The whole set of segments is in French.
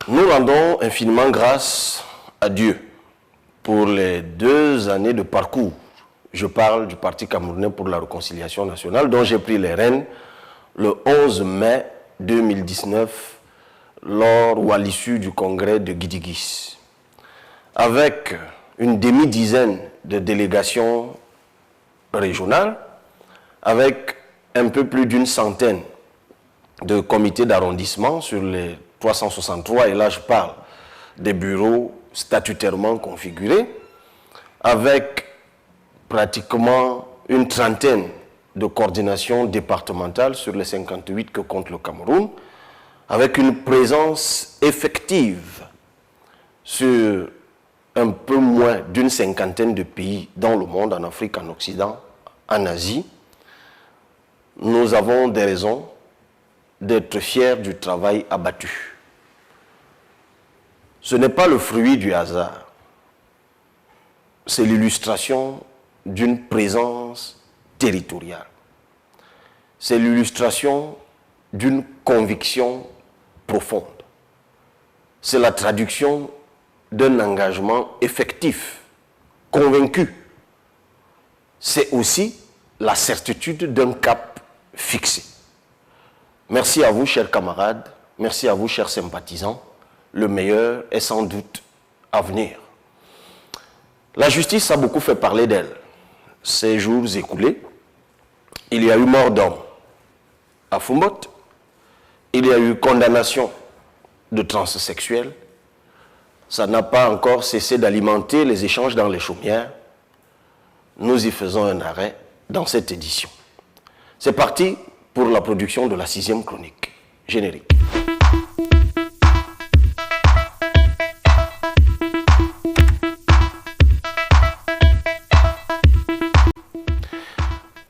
Nous rendons infiniment grâce à Dieu pour les 2 années de parcours. Je parle du Parti camerounais pour la réconciliation nationale dont j'ai pris les rênes le 11 mai 2019 lors ou à l'issue du congrès de Guidigis. Avec une demi-dizaine de délégations régionales, avec un peu plus d'une centaine de comités d'arrondissement sur les 363, et là je parle des bureaux statutairement configurés, avec pratiquement une trentaine de coordinations départementales sur les 58 que compte le Cameroun, avec une présence effective sur un peu moins d'une cinquantaine de pays dans le monde, en Afrique, en Occident, en Asie. Nous avons des raisons d'être fiers du travail abattu. Ce n'est pas le fruit du hasard, c'est l'illustration d'une présence territoriale. C'est l'illustration d'une conviction profonde. C'est la traduction d'un engagement effectif, convaincu. C'est aussi la certitude d'un cap fixé. Merci à vous, chers camarades, merci à vous, chers sympathisants. Le meilleur est sans doute à venir. La justice a beaucoup fait parler d'elle. Ces jours écoulés, il y a eu mort d'homme à Foumbot, il y a eu condamnation de transsexuels. Ça n'a pas encore cessé d'alimenter les échanges dans les chaumières. Nous y faisons un arrêt dans cette édition. C'est parti pour la production de la 6e chronique. Générique.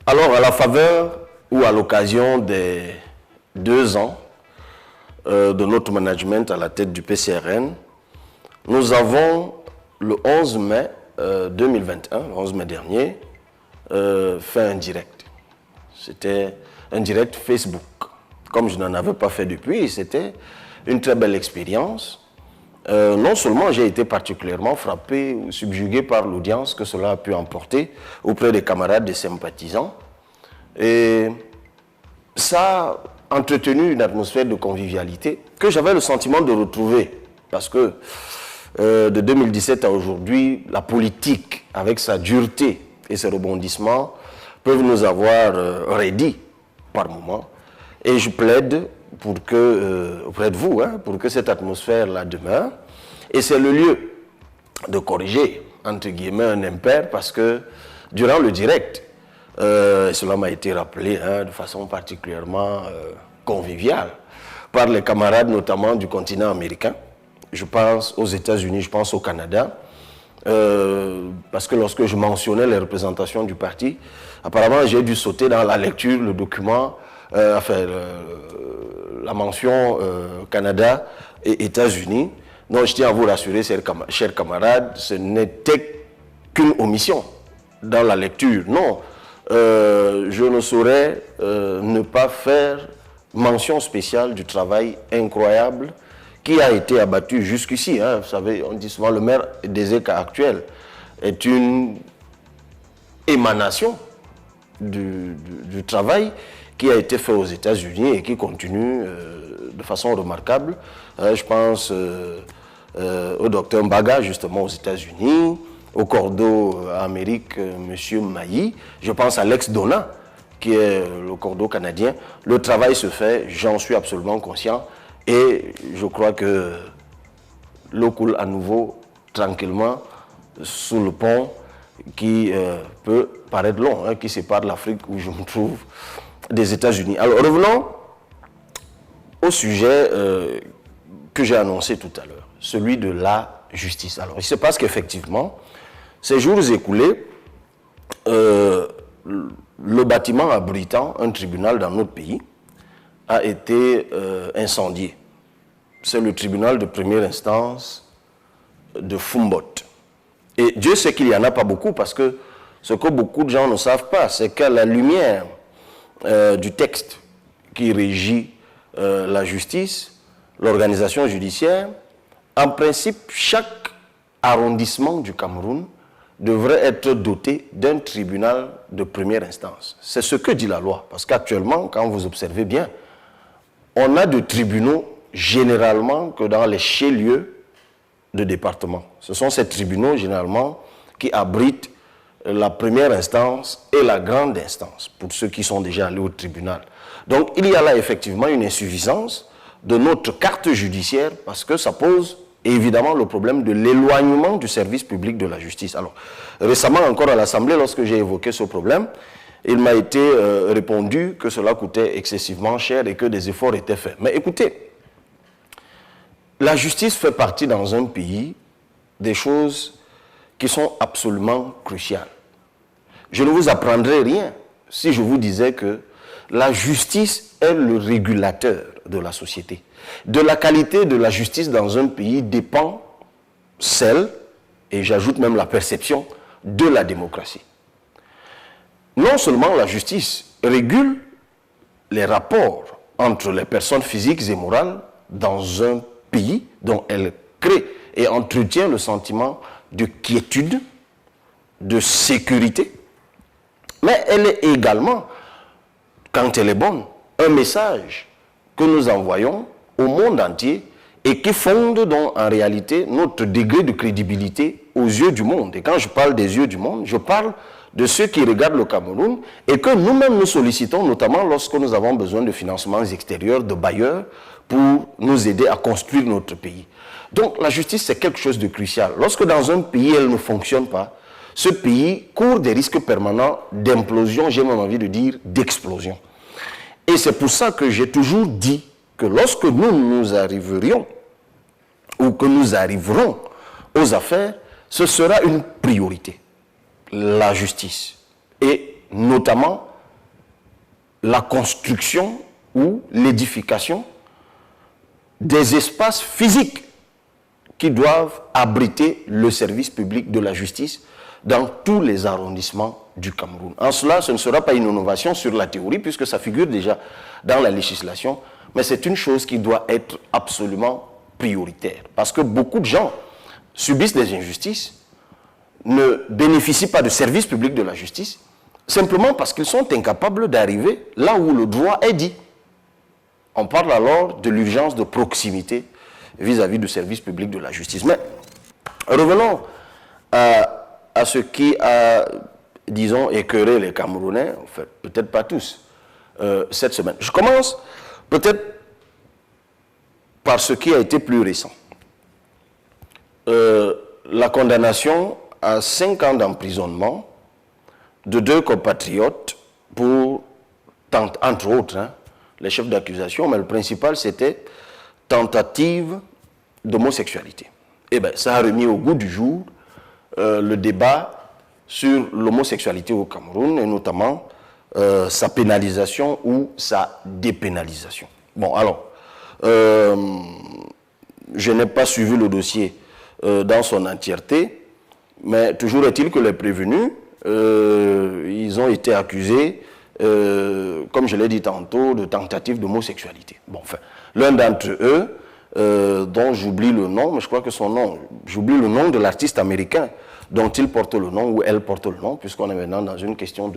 Alors, à la faveur ou à l'occasion des 2 ans de notre management à la tête du PCRN, nous avons, le 11 mai 2021, le 11 mai dernier, fait un direct. C'était un direct Facebook. Comme je n'en avais pas fait depuis, c'était une très belle expérience. Non seulement j'ai été particulièrement frappé ou subjugué par l'audience que cela a pu emporter auprès des camarades, des sympathisants, et ça a entretenu une atmosphère de convivialité que j'avais le sentiment de retrouver, parce que de 2017 à aujourd'hui, la politique, avec sa dureté et ses rebondissements, peuvent nous avoir raidis par moments. Et je plaide pour que, auprès de vous, pour que cette atmosphère-là demeure. Et c'est le lieu de corriger, entre guillemets, un impair, parce que durant le direct, cela m'a été rappelé de façon particulièrement conviviale par les camarades, notamment du continent américain. Je pense aux États-Unis, je pense au Canada, parce que lorsque je mentionnais les représentations du parti, apparemment j'ai dû sauter dans la lecture, le document, la mention Canada et États-Unis. Donc je tiens à vous rassurer, chers camarades, ce n'était qu'une omission dans la lecture. Non, je ne saurais ne pas faire mention spéciale du travail incroyable qui a été abattu jusqu'ici. Vous savez, on dit souvent le maire des ECA actuel est une émanation du travail qui a été fait aux États-Unis et qui continue de façon remarquable. Je pense au docteur Mbaga, justement, aux États-Unis, au cordeau Amérique, M. Mailly. Je pense à l'ex-Dona, qui est le cordeau canadien. Le travail se fait, j'en suis absolument conscient. Et je crois que l'eau coule à nouveau tranquillement sous le pont qui peut paraître long, qui sépare l'Afrique où je me trouve des États-Unis. Alors revenons au sujet que j'ai annoncé tout à l'heure, celui de la justice. Alors il se passe qu'effectivement, ces jours écoulés, le bâtiment abritant un tribunal dans notre pays a été incendié. C'est le tribunal de première instance de Foumbot. Et Dieu sait qu'il n'y en a pas beaucoup, parce que ce que beaucoup de gens ne savent pas, c'est qu'à la lumière du texte qui régit la justice, l'organisation judiciaire, En principe, chaque arrondissement du Cameroun devrait être doté d'un tribunal de première instance. C'est ce que dit la loi. Parce qu'actuellement, quand vous observez bien, on a de tribunaux généralement que dans les chefs-lieux de département. Ce sont ces tribunaux généralement qui abritent la première instance et la grande instance, pour ceux qui sont déjà allés au tribunal. Donc il y a là effectivement une insuffisance de notre carte judiciaire parce que ça pose évidemment le problème de l'éloignement du service public de la justice. Alors récemment encore à l'Assemblée, lorsque j'ai évoqué ce problème, il m'a été répondu que cela coûtait excessivement cher et que des efforts étaient faits. Mais écoutez, la justice fait partie dans un pays des choses qui sont absolument cruciales. Je ne vous apprendrai rien si je vous disais que la justice est le régulateur de la société. De la qualité de la justice dans un pays dépend celle, et j'ajoute même la perception, de la démocratie. Non seulement la justice régule les rapports entre les personnes physiques et morales dans un pays dont elle crée et entretient le sentiment de quiétude, de sécurité, mais elle est également, quand elle est bonne, un message que nous envoyons au monde entier et qui fonde donc en réalité notre degré de crédibilité aux yeux du monde. Et quand je parle des yeux du monde, je parle de ceux qui regardent le Cameroun et que nous-mêmes nous sollicitons, notamment lorsque nous avons besoin de financements extérieurs, de bailleurs, pour nous aider à construire notre pays. Donc la justice, c'est quelque chose de crucial. Lorsque dans un pays, elle ne fonctionne pas, ce pays court des risques permanents d'implosion, j'ai même envie de dire d'explosion. Et c'est pour ça que j'ai toujours dit que lorsque nous arriverions, ou que nous arriverons aux affaires, ce sera une priorité. La justice. Et notamment la construction ou l'édification des espaces physiques qui doivent abriter le service public de la justice dans tous les arrondissements du Cameroun. En cela, ce ne sera pas une innovation sur la théorie, puisque ça figure déjà dans la législation, mais c'est une chose qui doit être absolument prioritaire. Parce que beaucoup de gens subissent des injustices, ne bénéficient pas de services publics de la justice, simplement parce qu'ils sont incapables d'arriver là où le droit est dit. On parle alors de l'urgence de proximité vis-à-vis du service public de la justice. Mais revenons à ce qui a, disons, écœuré les Camerounais, en fait, peut-être pas tous, cette semaine. Je commence peut-être par ce qui a été plus récent. La condamnation à 5 ans d'emprisonnement de 2 compatriotes pour, entre autres, les chefs d'accusation, mais le principal c'était tentative d'homosexualité. Eh bien, ça a remis au goût du jour le débat sur l'homosexualité au Cameroun, et notamment sa pénalisation ou sa dépénalisation. Bon, alors, je n'ai pas suivi le dossier dans son entièreté, mais toujours est-il que les prévenus, ils ont été accusés, comme je l'ai dit tantôt, de tentative d'homosexualité. Bon, enfin, l'un d'entre eux, dont j'oublie le nom, mais je crois que son nom, j'oublie le nom de l'artiste américain dont il porte le nom, ou elle porte le nom, puisqu'on est maintenant dans une question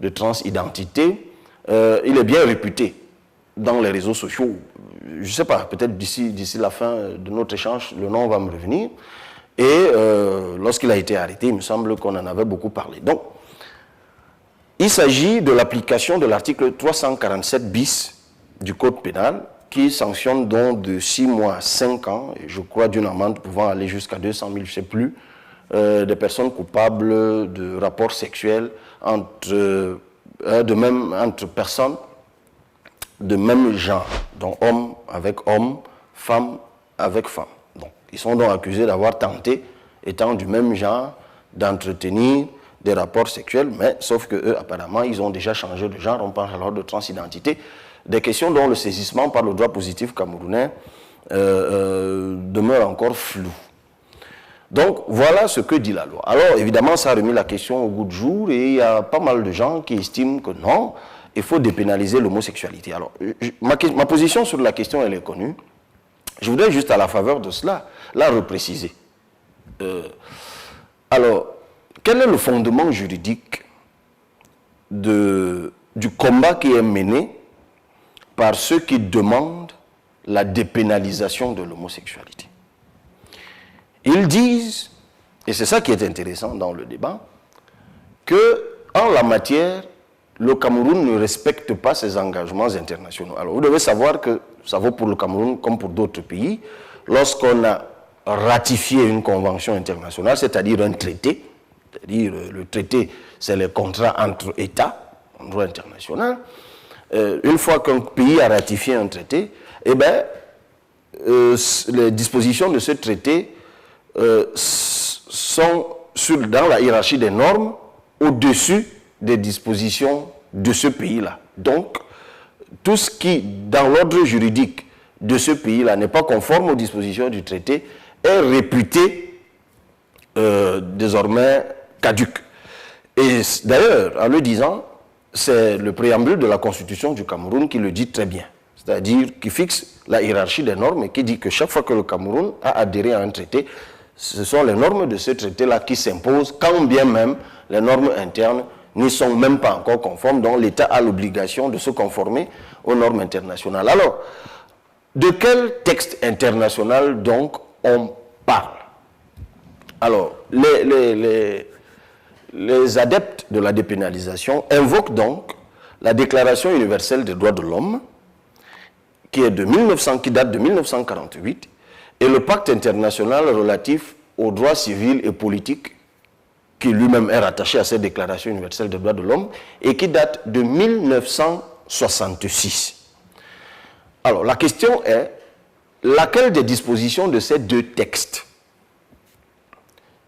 de transidentité, il est bien réputé dans les réseaux sociaux. Je ne sais pas, peut-être d'ici la fin de notre échange, le nom va me revenir. Et lorsqu'il a été arrêté, il me semble qu'on en avait beaucoup parlé. Donc, il s'agit de l'application de l'article 347 bis du Code pénal, qui sanctionne donc de 6 mois à 5 ans, et je crois d'une amende pouvant aller jusqu'à 200 000, je ne sais plus, des personnes coupables de rapports sexuels entre personnes de même genre, donc homme avec homme, femme avec femme. Donc, ils sont donc accusés d'avoir tenté, étant du même genre, d'entretenir des rapports sexuels, mais sauf que eux, apparemment, ils ont déjà changé de genre, on parle alors de transidentité, des questions dont le saisissement par le droit positif camerounais demeure encore flou. Donc, voilà ce que dit la loi. Alors, évidemment, ça a remis la question au goût du jour, et il y a pas mal de gens qui estiment que non, il faut dépénaliser l'homosexualité. Alors, ma position sur la question, elle est connue. Je voudrais juste à la faveur de cela, la repréciser. Alors, quel est le fondement juridique du combat qui est mené par ceux qui demandent la dépénalisation de l'homosexualité? Ils disent, et c'est ça qui est intéressant dans le débat, que en la matière, le Cameroun ne respecte pas ses engagements internationaux. Alors, vous devez savoir que ça vaut pour le Cameroun comme pour d'autres pays. Lorsqu'on a ratifié une convention internationale, c'est-à-dire un traité, c'est-à-dire le traité, c'est le contrat entre États, en droit international, une fois qu'un pays a ratifié un traité, eh bien, les dispositions de ce traité sont dans la hiérarchie des normes au-dessus des dispositions de ce pays-là. Donc, tout ce qui, dans l'ordre juridique de ce pays-là, n'est pas conforme aux dispositions du traité, est réputé désormais caduc. Et d'ailleurs, en le disant, c'est le préambule de la Constitution du Cameroun qui le dit très bien. C'est-à-dire qui fixe la hiérarchie des normes et qui dit que chaque fois que le Cameroun a adhéré à un traité, ce sont les normes de ce traité-là qui s'imposent, quand bien même les normes internes n'y sont même pas encore conformes, donc l'État a l'obligation de se conformer aux normes internationales. Alors, de quel texte international donc on parle? Alors, les adeptes de la dépénalisation invoquent donc la Déclaration universelle des droits de l'homme, qui date de 1948, et le pacte international relatif aux droits civils et politiques, qui lui-même est rattaché à cette Déclaration universelle des droits de l'homme, et qui date de 1966. Alors, la question est, laquelle des dispositions de ces deux textes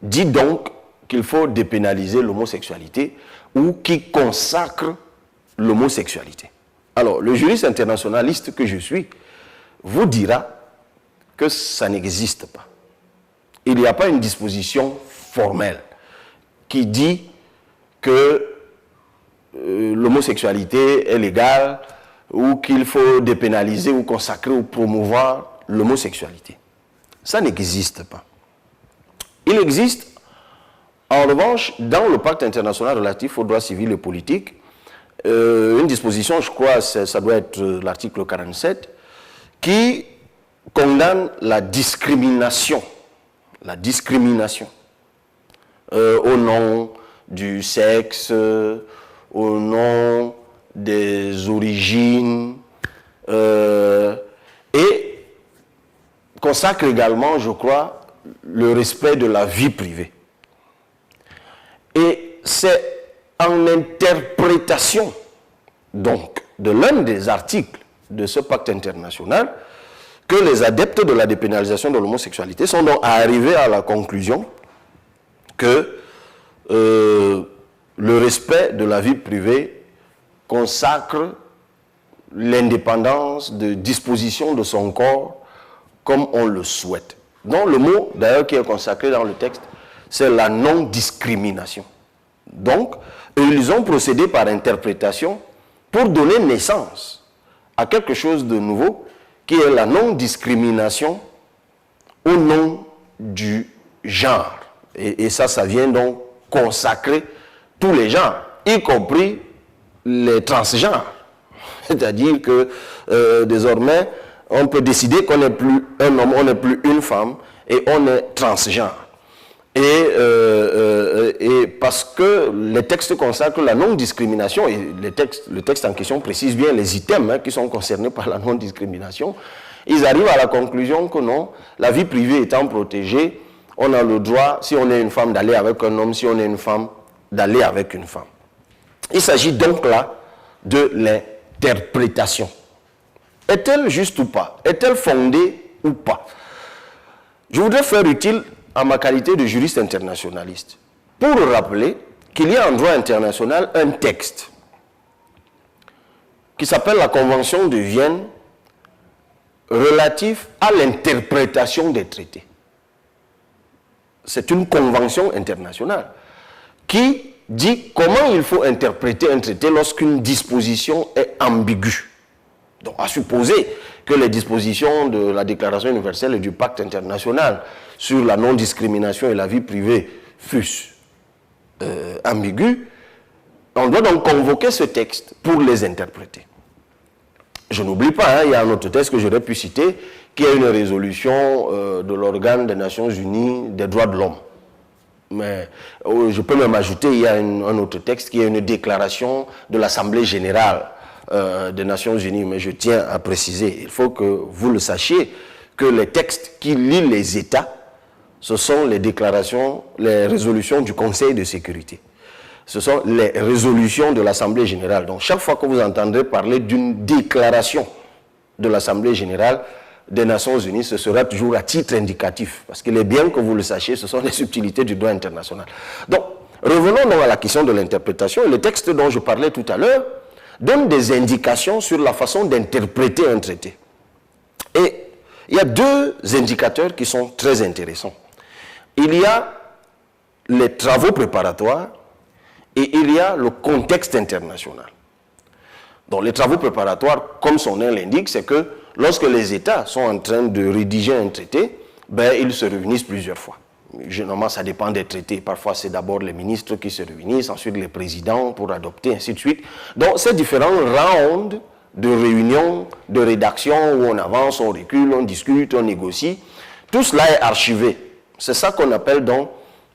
dit donc qu'il faut dépénaliser l'homosexualité ou qui consacre l'homosexualité? Alors, le juriste internationaliste que je suis vous dira que ça n'existe pas. Il n'y a pas une disposition formelle qui dit que l'homosexualité est légale ou qu'il faut dépénaliser ou consacrer ou promouvoir l'homosexualité. Ça n'existe pas. Il existe, en revanche, dans le pacte international relatif aux droits civils et politiques, une disposition, je crois, ça doit être l'article 47, qui condamne la discrimination au nom du sexe, au nom des origines, et consacre également, je crois, le respect de la vie privée. Et c'est en interprétation, donc, de l'un des articles de ce pacte international que les adeptes de la dépénalisation de l'homosexualité sont donc arrivés à la conclusion que le respect de la vie privée consacre l'indépendance de disposition de son corps comme on le souhaite. Donc le mot d'ailleurs qui est consacré dans le texte, c'est la non-discrimination. Donc, ils ont procédé par interprétation pour donner naissance à quelque chose de nouveau qui est la non-discrimination au nom du genre. Et ça vient donc consacrer tous les genres, y compris les transgenres. C'est-à-dire que désormais, on peut décider qu'on n'est plus un homme, on n'est plus une femme, et on est transgenre. Et parce que les textes consacrent la non-discrimination, et le texte en question précise bien les items qui sont concernés par la non-discrimination, ils arrivent à la conclusion que non, la vie privée étant protégée, on a le droit, si on est une femme, d'aller avec un homme, si on est une femme, d'aller avec une femme. Il s'agit donc là de l'interprétation. Est-elle juste ou pas? Est-elle fondée ou pas? Je voudrais faire utile, en ma qualité de juriste internationaliste, pour rappeler qu'il y a en droit international un texte qui s'appelle la Convention de Vienne relatif à l'interprétation des traités. C'est une convention internationale qui dit comment il faut interpréter un traité lorsqu'une disposition est ambiguë. Donc, à supposer que les dispositions de la Déclaration universelle et du Pacte international sur la non-discrimination et la vie privée fussent ambiguës, on doit donc convoquer ce texte pour les interpréter. Je n'oublie pas, il y a un autre texte que j'aurais pu citer, qui est une résolution de l'organe des Nations Unies des droits de l'homme. Mais je peux même ajouter, il y a un autre texte qui est une déclaration de l'Assemblée générale des Nations Unies. Mais je tiens à préciser, il faut que vous le sachiez, que les textes qui lient les États, ce sont les déclarations, les résolutions du Conseil de sécurité. Ce sont les résolutions de l'Assemblée générale. Donc chaque fois que vous entendrez parler d'une déclaration de l'Assemblée générale des Nations Unies, ce sera toujours à titre indicatif. Parce qu'il est bien que vous le sachiez, ce sont les subtilités du droit international. Donc, revenons donc à la question de l'interprétation. Le texte dont je parlais tout à l'heure donne des indications sur la façon d'interpréter un traité. Et il y a deux indicateurs qui sont très intéressants. Il y a les travaux préparatoires et il y a le contexte international. Donc les travaux préparatoires, comme son nom l'indique, c'est que lorsque les États sont en train de rédiger un traité, ils se réunissent plusieurs fois. Généralement, ça dépend des traités. Parfois, c'est d'abord les ministres qui se réunissent, ensuite les présidents pour adopter, ainsi de suite. Donc, ces différents rounds de réunions, de rédaction, où on avance, on recule, on discute, on négocie, tout cela est archivé. C'est ça qu'on appelle donc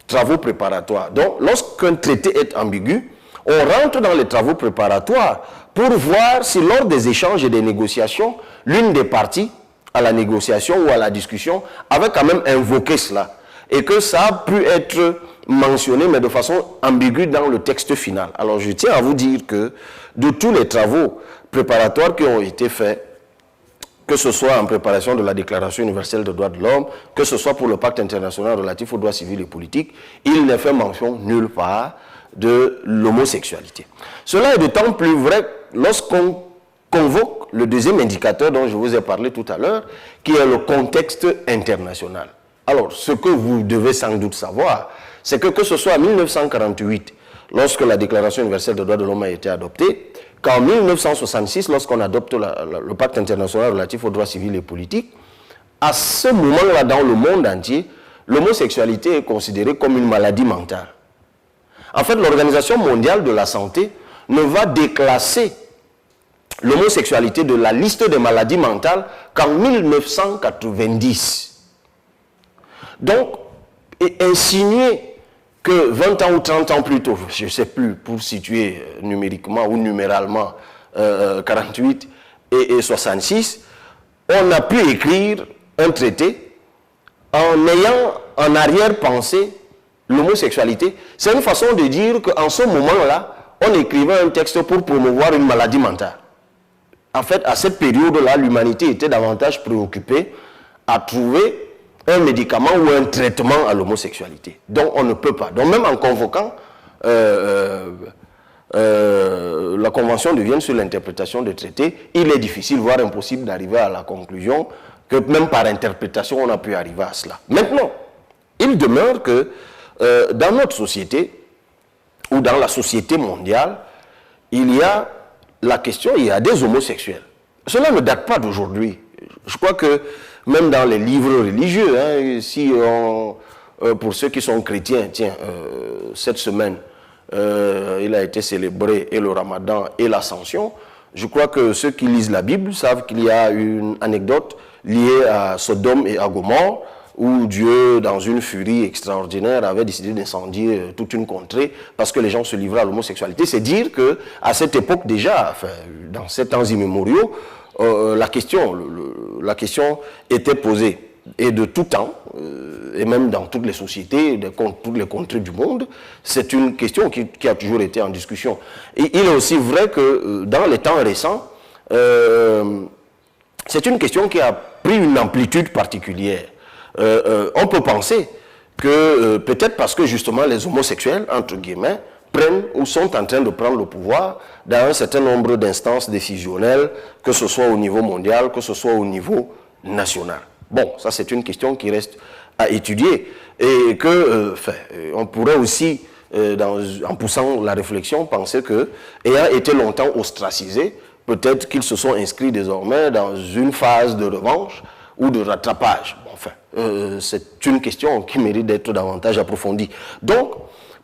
travaux préparatoires. Donc, lorsqu'un traité est ambigu, on rentre dans les travaux préparatoires pour voir si lors des échanges et des négociations, l'une des parties à la négociation ou à la discussion avait quand même invoqué cela. Et que ça a pu être mentionné, mais de façon ambiguë dans le texte final. Alors je tiens à vous dire que de tous les travaux préparatoires qui ont été faits, que ce soit en préparation de la Déclaration universelle des droits de l'homme, que ce soit pour le pacte international relatif aux droits civils et politiques, il n'est fait mention nulle part de l'homosexualité. Cela est d'autant plus vrai lorsqu'on convoque le deuxième indicateur dont je vous ai parlé tout à l'heure, qui est le contexte international. Alors, ce que vous devez sans doute savoir, c'est que ce soit en 1948, lorsque la Déclaration universelle des droits de l'homme a été adoptée, qu'en 1966, lorsqu'on adopte le pacte international relatif aux droits civils et politiques, à ce moment-là, dans le monde entier, l'homosexualité est considérée comme une maladie mentale. En fait, l'Organisation mondiale de la santé ne va déclasser l'homosexualité de la liste des maladies mentales qu'en 1990. Donc, insinuer que 20 ans ou 30 ans plus tôt, je ne sais plus, pour situer numériquement ou numéralement 48 et 66, on a pu écrire un traité en ayant en arrière-pensée l'homosexualité. C'est une façon de dire qu'en ce moment-là, on écrivait un texte pour promouvoir une maladie mentale. En fait, à cette période-là, l'humanité était davantage préoccupée à trouver un médicament ou un traitement à l'homosexualité. Donc, on ne peut pas. Donc, même en convoquant la Convention de Vienne sur l'interprétation des traités, il est difficile, voire impossible, d'arriver à la conclusion que même par interprétation, on a pu arriver à cela. Maintenant, il demeure que dans notre société, ou dans la société mondiale, il y a la question, il y a des homosexuels. Cela ne date pas d'aujourd'hui. Je crois que même dans les livres religieux, si pour ceux qui sont chrétiens, cette semaine, il a été célébré et le Ramadan et l'Ascension. Je crois que ceux qui lisent la Bible savent qu'il y a une anecdote liée à Sodome et à Gomorrhe, où Dieu, dans une furie extraordinaire, avait décidé d'incendier toute une contrée parce que les gens se livraient à l'homosexualité. C'est dire qu'à cette époque déjà, enfin, dans ces temps immémoriaux, la question était posée. Et de tout temps, et même dans toutes les sociétés, toutes les contrées du monde, c'est une question qui a toujours été en discussion. Et il est aussi vrai que dans les temps récents, c'est une question qui a pris une amplitude particulière. On peut penser que peut-être parce que justement les homosexuels, entre guillemets, prennent ou sont en train de prendre le pouvoir dans un certain nombre d'instances décisionnelles, que ce soit au niveau mondial, que ce soit au niveau national. Bon, ça c'est une question qui reste à étudier et que, on pourrait aussi, en poussant la réflexion, penser que, ayant été longtemps ostracisé, peut-être qu'ils se sont inscrits désormais dans une phase de revanche ou de rattrapage. Enfin, c'est une question qui mérite d'être davantage approfondie. Donc,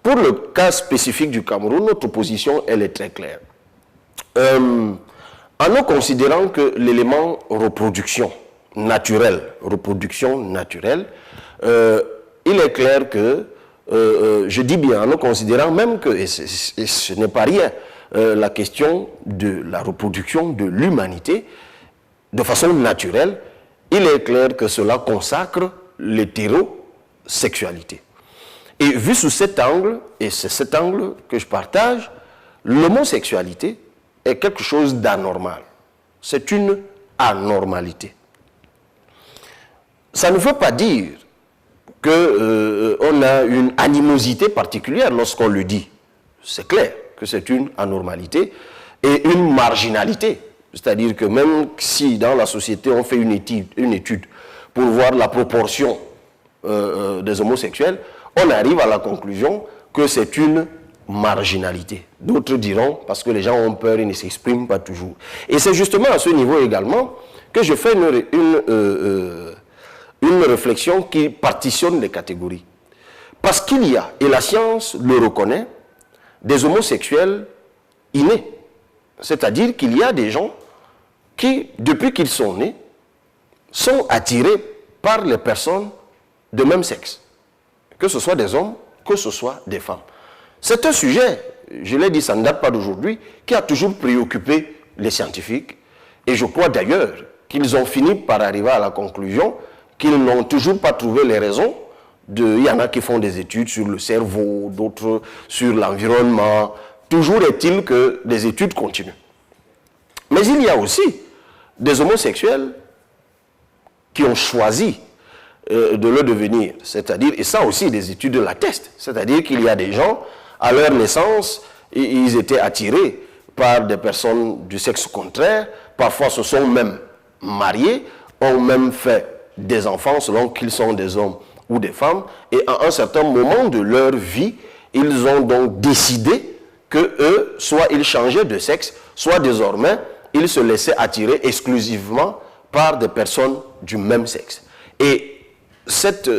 pour le cas spécifique du Cameroun, notre position, elle est très claire. En nous considérant que l'élément reproduction naturelle, il est clair que, je dis bien, en nous considérant même que, et ce n'est pas rien, la question de la reproduction de l'humanité, de façon naturelle, il est clair que cela consacre l'hétérosexualité. Et vu sous cet angle, et c'est cet angle que je partage, l'homosexualité est quelque chose d'anormal. C'est une anormalité. Ça ne veut pas dire qu'on a une animosité particulière lorsqu'on le dit. C'est clair que c'est une anormalité et une marginalité. C'est-à-dire que même si dans la société on fait une étude pour voir la proportion des homosexuels, on arrive à la conclusion que c'est une marginalité. D'autres diront, parce que les gens ont peur, ils ne s'expriment pas toujours. Et c'est justement à ce niveau également que je fais une réflexion qui partitionne les catégories. Parce qu'il y a, et la science le reconnaît, des homosexuels innés. C'est-à-dire qu'il y a des gens qui, depuis qu'ils sont nés, sont attirés par les personnes de même sexe. Que ce soit des hommes, que ce soit des femmes. C'est un sujet, je l'ai dit, ça ne date pas d'aujourd'hui, qui a toujours préoccupé les scientifiques. Et je crois d'ailleurs qu'ils ont fini par arriver à la conclusion qu'ils n'ont toujours pas trouvé les raisons. Il y en a qui font des études sur le cerveau, d'autres sur l'environnement. Toujours est-il que des études continuent. Mais il y a aussi des homosexuels qui ont choisi de le devenir. C'est-à-dire, et ça aussi des études l'attestent, c'est-à-dire qu'il y a des gens, à leur naissance, ils étaient attirés par des personnes du sexe contraire, parfois se sont même mariés, ont même fait des enfants selon qu'ils sont des hommes ou des femmes, et à un certain moment de leur vie, ils ont donc décidé que eux, soit ils changeaient de sexe, soit désormais, ils se laissaient attirer exclusivement par des personnes du même sexe. Et cette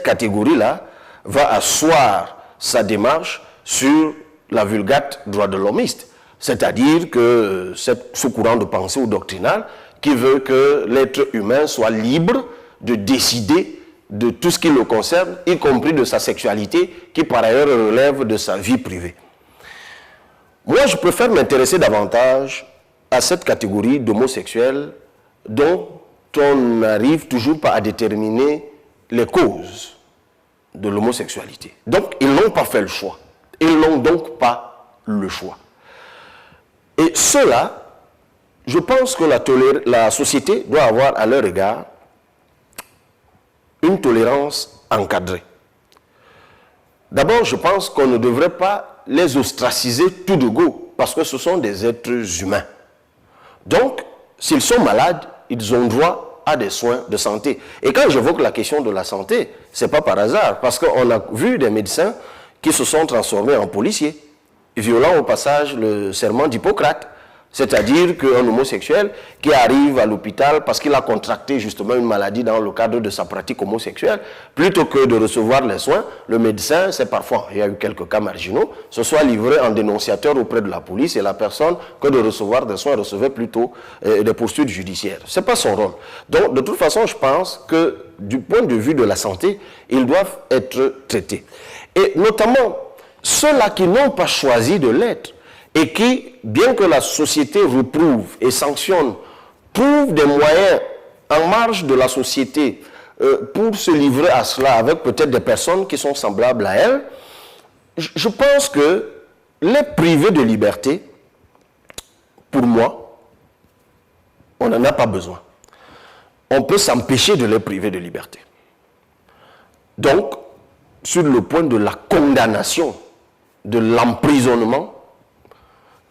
catégorie-là va asseoir sa démarche sur la vulgate droit de l'homiste, c'est-à-dire que ce courant de pensée ou doctrinal qui veut que l'être humain soit libre de décider de tout ce qui le concerne, y compris de sa sexualité, qui par ailleurs relève de sa vie privée. Moi, je préfère m'intéresser davantage à cette catégorie d'homosexuels dont on n'arrive toujours pas à déterminer les causes de l'homosexualité. Donc, ils n'ont pas fait le choix. Ils n'ont donc pas le choix. Et cela, je pense que la société doit avoir à leur égard une tolérance encadrée. D'abord, je pense qu'on ne devrait pas les ostraciser tout de go, parce que ce sont des êtres humains. Donc, s'ils sont malades, ils ont droit à des soins de santé. Et quand j'évoque la question de la santé, ce n'est pas par hasard, parce qu'on a vu des médecins qui se sont transformés en policiers, violant au passage le serment d'Hippocrate. C'est-à-dire qu'un homosexuel qui arrive à l'hôpital parce qu'il a contracté justement une maladie dans le cadre de sa pratique homosexuelle, plutôt que de recevoir les soins, le médecin, c'est parfois, il y a eu quelques cas marginaux, se soit livré en dénonciateur auprès de la police et la personne, que de recevoir des soins, recevait plutôt des poursuites judiciaires. Ce n'est pas son rôle. Donc, de toute façon, je pense que du point de vue de la santé, ils doivent être traités. Et notamment, ceux-là qui n'ont pas choisi de l'être, et qui, bien que la société reprouve et sanctionne, trouvent des moyens en marge de la société pour se livrer à cela avec peut-être des personnes qui sont semblables à elles, je pense que les privés de liberté, pour moi, on n'en a pas besoin. On peut s'empêcher de les priver de liberté. Donc, sur le point de la condamnation, de l'emprisonnement,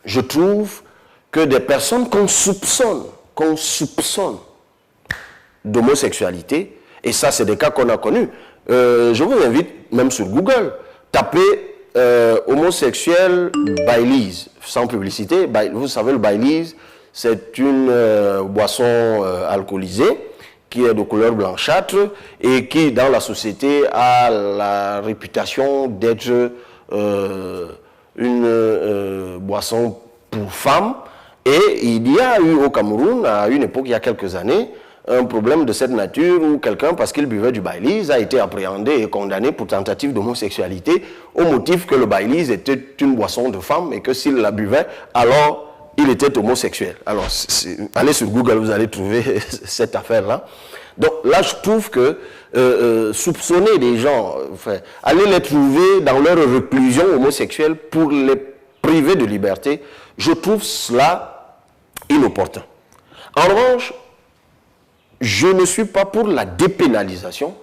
je trouve que des personnes qu'on soupçonne d'homosexualité, et ça c'est des cas qu'on a connus, je vous invite même sur Google, tapez homosexuels Baileys, sans publicité. Vous savez, le Baileys, c'est une boisson alcoolisée qui est de couleur blanchâtre et qui, dans la société, a la réputation d'être une boisson pour femmes. Et il y a eu au Cameroun, à une époque, il y a quelques années, un problème de cette nature où quelqu'un, parce qu'il buvait du Baileys, a été appréhendé et condamné pour tentative d'homosexualité au motif que le Baileys était une boisson de femme et que s'il la buvait, alors il était homosexuel. Alors, allez sur Google, vous allez trouver cette affaire-là. Donc là, je trouve que soupçonner des gens, aller les trouver dans leur reclusion homosexuelle pour les priver de liberté, je trouve cela inopportun. En revanche, je ne suis pas pour la dépénalisation.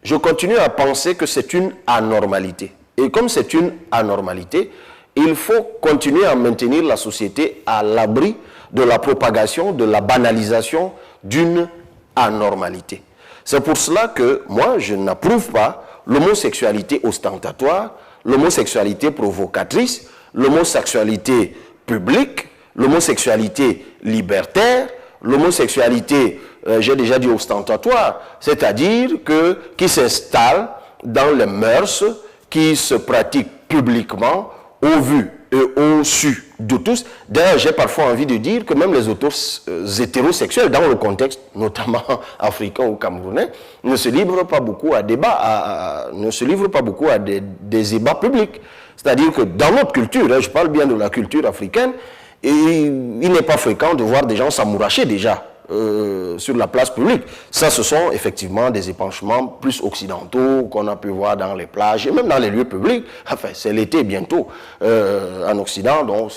Je continue à penser que c'est une anormalité. Et comme c'est une anormalité, il faut continuer à maintenir la société à l'abri de la propagation, de la banalisation d'une anormalité. C'est pour cela que moi, je n'approuve pas l'homosexualité ostentatoire, l'homosexualité provocatrice, l'homosexualité publique, l'homosexualité libertaire, l'homosexualité, j'ai déjà dit ostentatoire, c'est-à-dire qui s'installe dans les mœurs, qui se pratique publiquement, au vu et au su de tous. D'ailleurs, j'ai parfois envie de dire que même les auteurs hétérosexuels, dans le contexte notamment africain ou camerounais, ne se livrent pas beaucoup à débat, ne se livrent pas beaucoup à des débats publics. C'est-à-dire que dans notre culture, je parle bien de la culture africaine, et il n'est pas fréquent de voir des gens s'amouracher déjà sur la place publique. Ça, ce sont effectivement des épanchements plus occidentaux qu'on a pu voir dans les plages et même dans les lieux publics. Enfin, c'est l'été bientôt en Occident, donc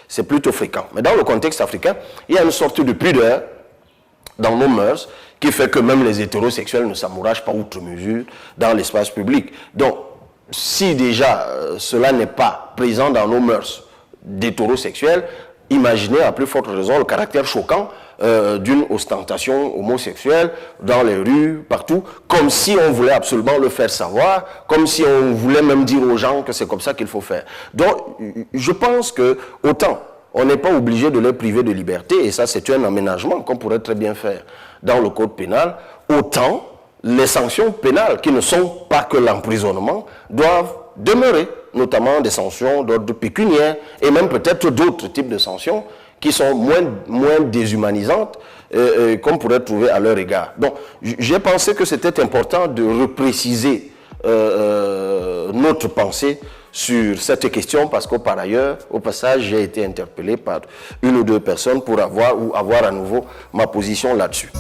c'est plutôt fréquent. Mais dans le contexte africain, il y a une sorte de pudeur dans nos mœurs qui fait que même les hétérosexuels ne s'amourachent pas outre mesure dans l'espace public. Donc, si déjà cela n'est pas présent dans nos mœurs d'hétérosexuels, imaginez à plus forte raison le caractère choquant d'une ostentation homosexuelle dans les rues, partout, comme si on voulait absolument le faire savoir, comme si on voulait même dire aux gens que c'est comme ça qu'il faut faire. Donc, je pense que autant on n'est pas obligé de les priver de liberté, et ça c'est un aménagement qu'on pourrait très bien faire dans le code pénal, autant les sanctions pénales, qui ne sont pas que l'emprisonnement, doivent demeurer, notamment des sanctions d'ordre pécuniaire, et même peut-être d'autres types de sanctions qui sont moins déshumanisantes, qu'on pourrait trouver à leur égard. Donc, j'ai pensé que c'était important de repréciser notre pensée sur cette question, parce qu'au par ailleurs, au passage, j'ai été interpellé par une ou deux personnes pour avoir à nouveau ma position là-dessus.